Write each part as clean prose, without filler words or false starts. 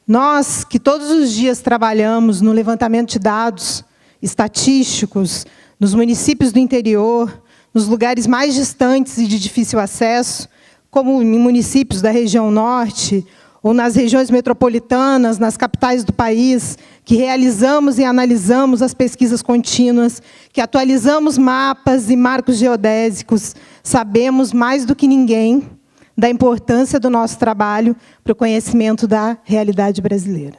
Nós, que todos os dias trabalhamos no levantamento de dados estatísticos, nos municípios do interior, nos lugares mais distantes e de difícil acesso, como em municípios da região norte, ou nas regiões metropolitanas, nas capitais do país, que realizamos e analisamos as pesquisas contínuas, que atualizamos mapas e marcos geodésicos, sabemos mais do que ninguém da importância do nosso trabalho para o conhecimento da realidade brasileira.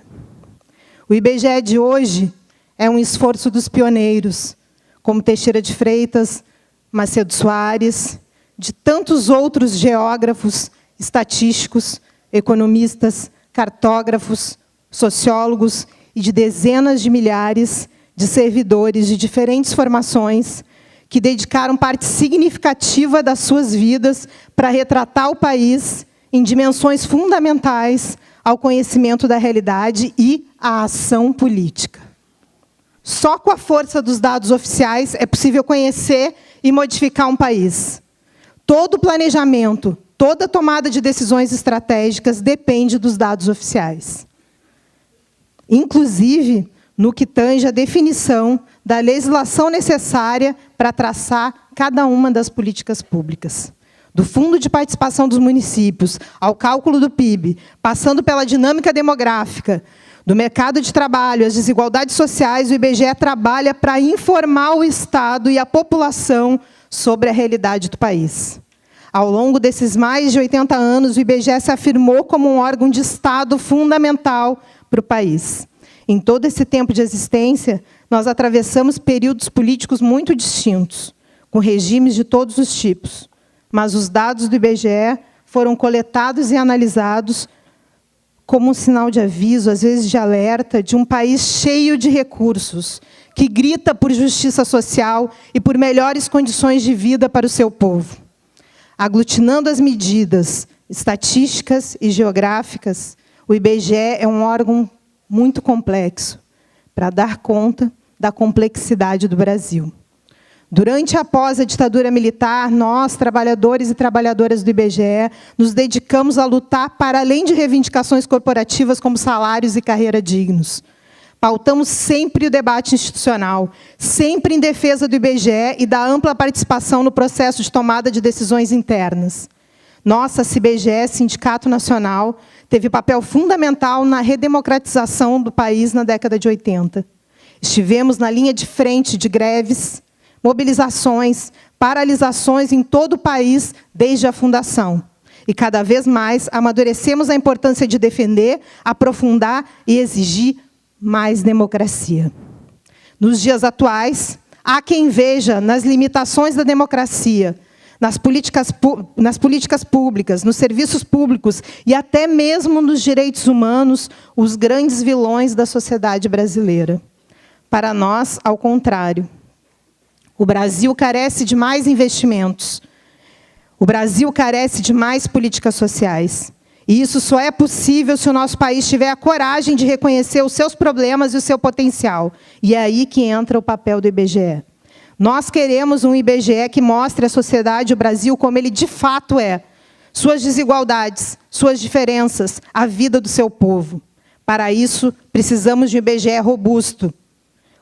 O IBGE de hoje é um esforço dos pioneiros, como Teixeira de Freitas, Macedo Soares, de tantos outros geógrafos, estatísticos, economistas, cartógrafos, sociólogos e de dezenas de milhares de servidores de diferentes formações que dedicaram parte significativa das suas vidas para retratar o país em dimensões fundamentais ao conhecimento da realidade e à ação política. Só com a força dos dados oficiais é possível conhecer e modificar um país. Todo planejamento, toda tomada de decisões estratégicas depende dos dados oficiais. Inclusive, no que tange a definição da legislação necessária para traçar cada uma das políticas públicas. Do Fundo de Participação dos Municípios, ao cálculo do PIB, passando pela dinâmica demográfica, do mercado de trabalho, as desigualdades sociais, o IBGE trabalha para informar o Estado e a população sobre a realidade do país. Ao longo desses mais de 80 anos, o IBGE se afirmou como um órgão de Estado fundamental para o país. Em todo esse tempo de existência, nós atravessamos períodos políticos muito distintos, com regimes de todos os tipos. Mas os dados do IBGE foram coletados e analisados como um sinal de aviso, às vezes de alerta, de um país cheio de recursos, que grita por justiça social e por melhores condições de vida para o seu povo. Aglutinando as medidas estatísticas e geográficas, o IBGE é um órgão muito complexo para dar conta da complexidade do Brasil. Durante e após a ditadura militar, nós, trabalhadores e trabalhadoras do IBGE, nos dedicamos a lutar para além de reivindicações corporativas como salários e carreira dignos. Pautamos sempre o debate institucional, sempre em defesa do IBGE e da ampla participação no processo de tomada de decisões internas. Nossa CIBGE, Sindicato Nacional, teve papel fundamental na redemocratização do país na década de 80. Estivemos na linha de frente de greves, mobilizações, paralisações em todo o país desde a fundação. E, cada vez mais, amadurecemos a importância de defender, aprofundar e exigir mais democracia. Nos dias atuais, há quem veja nas limitações da democracia, nas políticas públicas, nos serviços públicos e até mesmo nos direitos humanos, os grandes vilões da sociedade brasileira. Para nós, ao contrário. O Brasil carece de mais investimentos. O Brasil carece de mais políticas sociais. E isso só é possível se o nosso país tiver a coragem de reconhecer os seus problemas e o seu potencial. E é aí que entra o papel do IBGE. Nós queremos um IBGE que mostre à sociedade o Brasil como ele de fato é. Suas desigualdades, suas diferenças, a vida do seu povo. Para isso, precisamos de um IBGE robusto,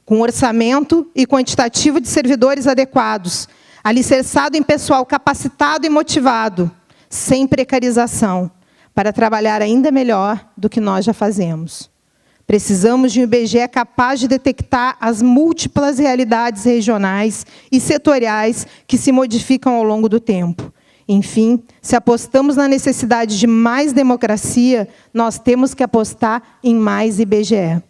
com orçamento e quantitativo de servidores adequados, alicerçado em pessoal capacitado e motivado, sem precarização, para trabalhar ainda melhor do que nós já fazemos. Precisamos de um IBGE capaz de detectar as múltiplas realidades regionais e setoriais que se modificam ao longo do tempo. Enfim, se apostamos na necessidade de mais democracia, nós temos que apostar em mais IBGE.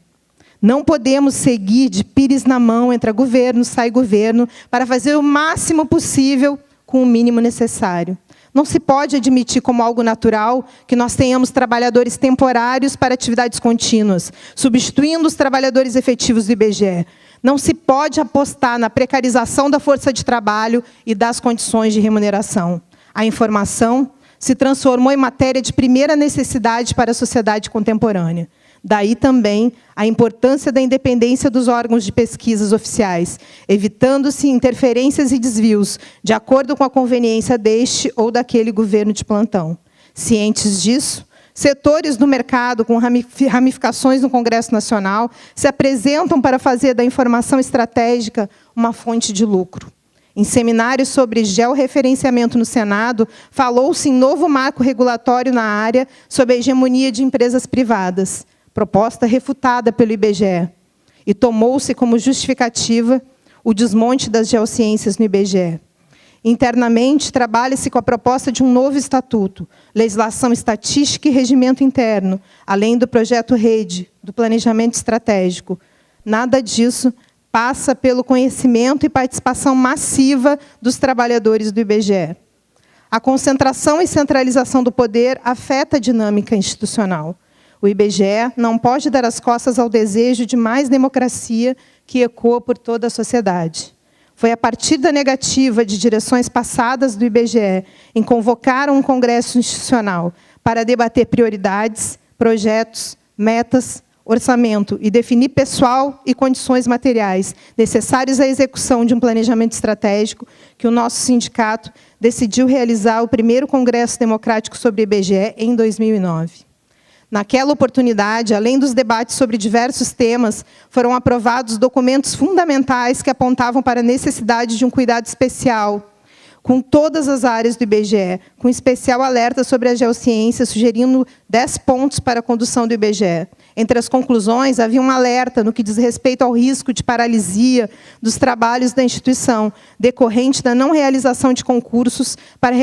Não podemos seguir de pires na mão, entra governo, sai governo, para fazer o máximo possível com o mínimo necessário. Não se pode admitir como algo natural que nós tenhamos trabalhadores temporários para atividades contínuas, substituindo os trabalhadores efetivos do IBGE. Não se pode apostar na precarização da força de trabalho e das condições de remuneração. A informação se transformou em matéria de primeira necessidade para a sociedade contemporânea. Daí também a importância da independência dos órgãos de pesquisas oficiais, evitando-se interferências e desvios, de acordo com a conveniência deste ou daquele governo de plantão. Cientes disso, Setores do mercado com ramificações no Congresso Nacional se apresentam para fazer da informação estratégica uma fonte de lucro. Em seminários sobre georreferenciamento no Senado, falou-se em novo marco regulatório na área sob a hegemonia de empresas privadas, proposta refutada pelo IBGE. E tomou-se como justificativa o desmonte das geociências no IBGE. Internamente, trabalha-se com a proposta de um novo estatuto, legislação estatística e regimento interno, além do projeto Rede, do planejamento estratégico. Nada disso passa pelo conhecimento e participação massiva dos trabalhadores do IBGE. A concentração e centralização do poder afeta a dinâmica institucional. O IBGE não pode dar as costas ao desejo de mais democracia que ecoa por toda a sociedade. Foi a partir da negativa de direções passadas do IBGE em convocar um congresso institucional para debater prioridades, projetos, metas, orçamento e definir pessoal e condições materiais necessários à execução de um planejamento estratégico que o nosso sindicato decidiu realizar o primeiro Congresso Democrático sobre IBGE em 2009. Naquela oportunidade, além dos debates sobre diversos temas, foram aprovados documentos fundamentais que apontavam para a necessidade de um cuidado especial com todas as áreas do IBGE, com especial alerta sobre a geociência, sugerindo 10 pontos para a condução do IBGE. Entre as conclusões, havia um alerta no que diz respeito ao risco de paralisia dos trabalhos da instituição, decorrente da não realização de concursos para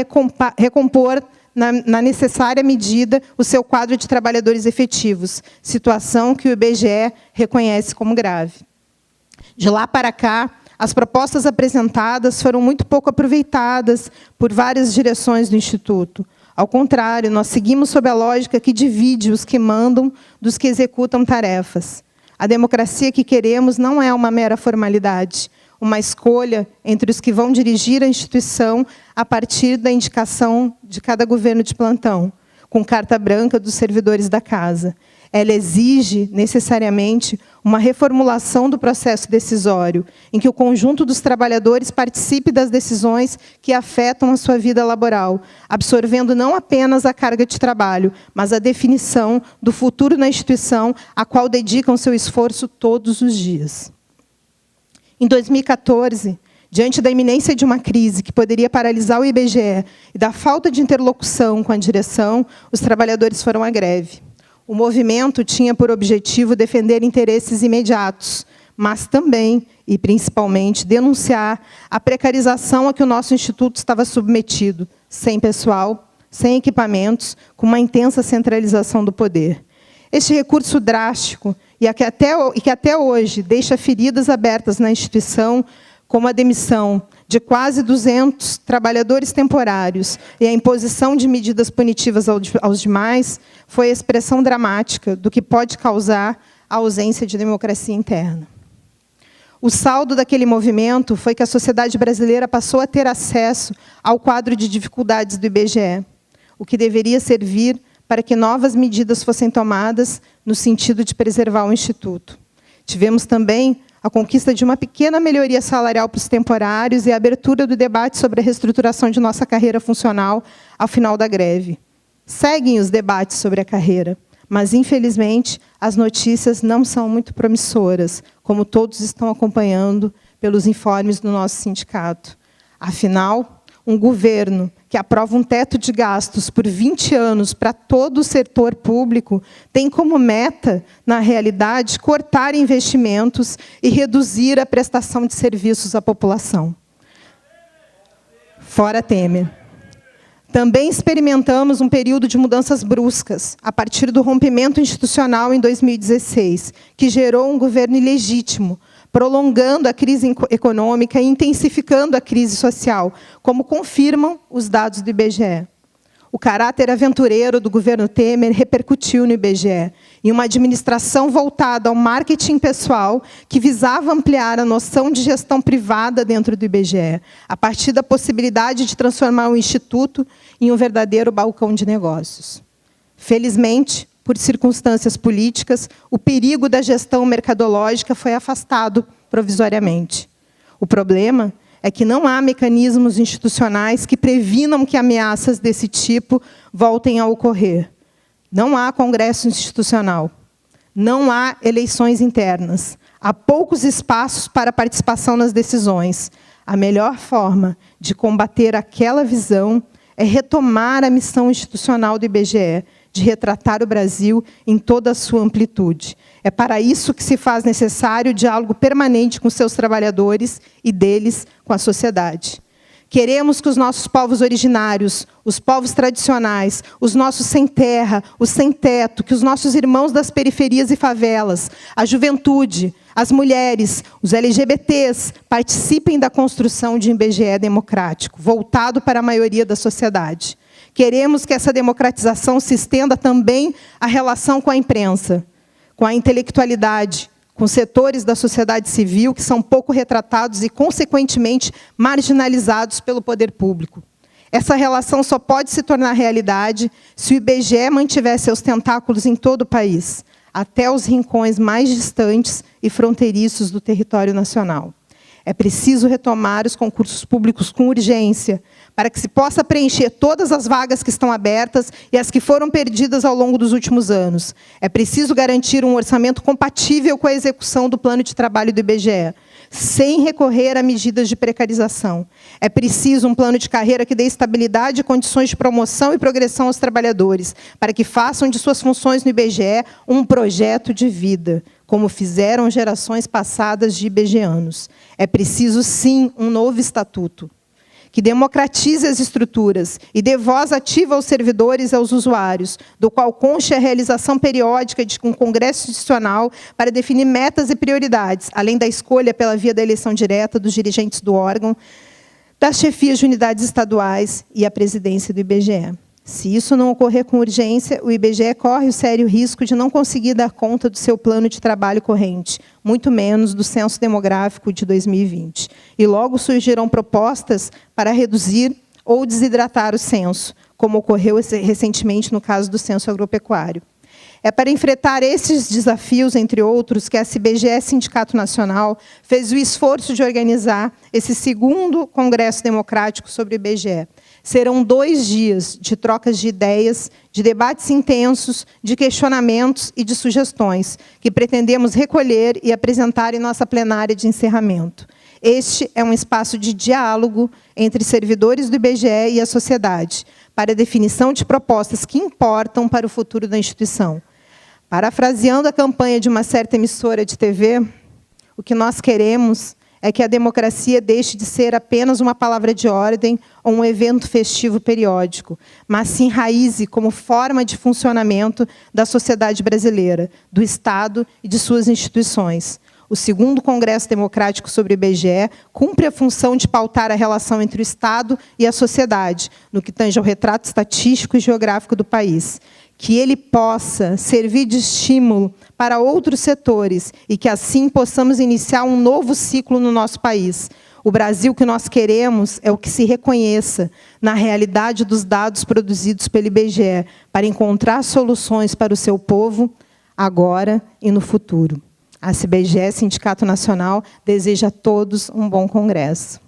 recompor na necessária medida, o seu quadro de trabalhadores efetivos, situação que o IBGE reconhece como grave. De lá para cá, as propostas apresentadas foram muito pouco aproveitadas por várias direções do Instituto. Ao contrário, nós seguimos sob a lógica que divide os que mandam dos que executam tarefas. A democracia que queremos não é uma mera formalidade, uma escolha entre os que vão dirigir a instituição a partir da indicação de cada governo de plantão, com carta branca dos servidores da casa. Ela exige, necessariamente, uma reformulação do processo decisório, em que o conjunto dos trabalhadores participe das decisões que afetam a sua vida laboral, absorvendo não apenas a carga de trabalho, mas a definição do futuro na instituição, a qual dedicam seu esforço todos os dias. Em 2014, diante da iminência de uma crise que poderia paralisar o IBGE e da falta de interlocução com a direção, os trabalhadores foram à greve. O movimento tinha por objetivo defender interesses imediatos, mas também, e principalmente, denunciar a precarização a que o nosso instituto estava submetido, sem pessoal, sem equipamentos, com uma intensa centralização do poder. Este recurso drástico, e que até hoje deixa feridas abertas na instituição, como a demissão de quase 200 trabalhadores temporários e a imposição de medidas punitivas aos demais, foi a expressão dramática do que pode causar a ausência de democracia interna. O saldo daquele movimento foi que a sociedade brasileira passou a ter acesso ao quadro de dificuldades do IBGE, o que deveria servir para que novas medidas fossem tomadas no sentido de preservar o Instituto. Tivemos também a conquista de uma pequena melhoria salarial para os temporários e a abertura do debate sobre a reestruturação de nossa carreira funcional ao final da greve. Seguem os debates sobre a carreira, mas, infelizmente, as notícias não são muito promissoras, como todos estão acompanhando pelos informes do nosso sindicato. Afinal, um governo que aprova um teto de gastos por 20 anos para todo o setor público tem como meta, na realidade, cortar investimentos e reduzir a prestação de serviços à população. Fora Temer. Também experimentamos um período de mudanças bruscas, a partir do rompimento institucional em 2016, que gerou um governo ilegítimo, prolongando a crise econômica e intensificando a crise social, como confirmam os dados do IBGE. O caráter aventureiro do governo Temer repercutiu no IBGE, em uma administração voltada ao marketing pessoal que visava ampliar a noção de gestão privada dentro do IBGE, a partir da possibilidade de transformar o Instituto em um verdadeiro balcão de negócios. Felizmente, por circunstâncias políticas, o perigo da gestão mercadológica foi afastado provisoriamente. O problema é que não há mecanismos institucionais que previnam que ameaças desse tipo voltem a ocorrer. Não há congresso institucional. Não há eleições internas. Há poucos espaços para participação nas decisões. A melhor forma de combater aquela visão é retomar a missão institucional do IBGE, de retratar o Brasil em toda a sua amplitude. É para isso que se faz necessário o diálogo permanente com seus trabalhadores e deles com a sociedade. Queremos que os nossos povos originários, os povos tradicionais, os nossos sem terra, os sem teto, que os nossos irmãos das periferias e favelas, a juventude, as mulheres, os LGBTs, participem da construção de um IBGE democrático, voltado para a maioria da sociedade. Queremos que essa democratização se estenda também à relação com a imprensa, com a intelectualidade, com setores da sociedade civil que são pouco retratados e, consequentemente, marginalizados pelo poder público. Essa relação só pode se tornar realidade se o IBGE mantiver seus tentáculos em todo o país, até os rincões mais distantes e fronteiriços do território nacional. É preciso retomar os concursos públicos com urgência, para que se possa preencher todas as vagas que estão abertas e as que foram perdidas ao longo dos últimos anos. É preciso garantir um orçamento compatível com a execução do plano de trabalho do IBGE, sem recorrer a medidas de precarização. É preciso um plano de carreira que dê estabilidade e condições de promoção e progressão aos trabalhadores, para que façam de suas funções no IBGE um projeto de vida, como fizeram gerações passadas de ibegianos. É preciso, sim, um novo estatuto, que democratize as estruturas e dê voz ativa aos servidores e aos usuários, do qual conste a realização periódica de um congresso institucional para definir metas e prioridades, além da escolha pela via da eleição direta dos dirigentes do órgão, das chefias de unidades estaduais e a presidência do IBGE. Se isso não ocorrer com urgência, o IBGE corre o sério risco de não conseguir dar conta do seu plano de trabalho corrente, muito menos do censo demográfico de 2020. E logo surgirão propostas para reduzir ou desidratar o censo, como ocorreu recentemente no caso do censo agropecuário. É para enfrentar esses desafios, entre outros, que a SBGE Sindicato Nacional fez o esforço de organizar esse segundo Congresso Democrático sobre o IBGE. Serão 2 dias de trocas de ideias, de debates intensos, de questionamentos e de sugestões, que pretendemos recolher e apresentar em nossa plenária de encerramento. Este é um espaço de diálogo entre servidores do IBGE e a sociedade, para a definição de propostas que importam para o futuro da instituição. Parafraseando a campanha de uma certa emissora de TV, o que nós queremos é que a democracia deixe de ser apenas uma palavra de ordem ou um evento festivo periódico, mas se enraize como forma de funcionamento da sociedade brasileira, do Estado e de suas instituições. O segundo Congresso Democrático sobre o IBGE cumpre a função de pautar a relação entre o Estado e a sociedade, no que tange ao retrato estatístico e geográfico do país. Que ele possa servir de estímulo para outros setores e que, assim, possamos iniciar um novo ciclo no nosso país. O Brasil que nós queremos é o que se reconheça na realidade dos dados produzidos pelo IBGE, para encontrar soluções para o seu povo, agora e no futuro. A SBGE, Sindicato Nacional, deseja a todos um bom congresso.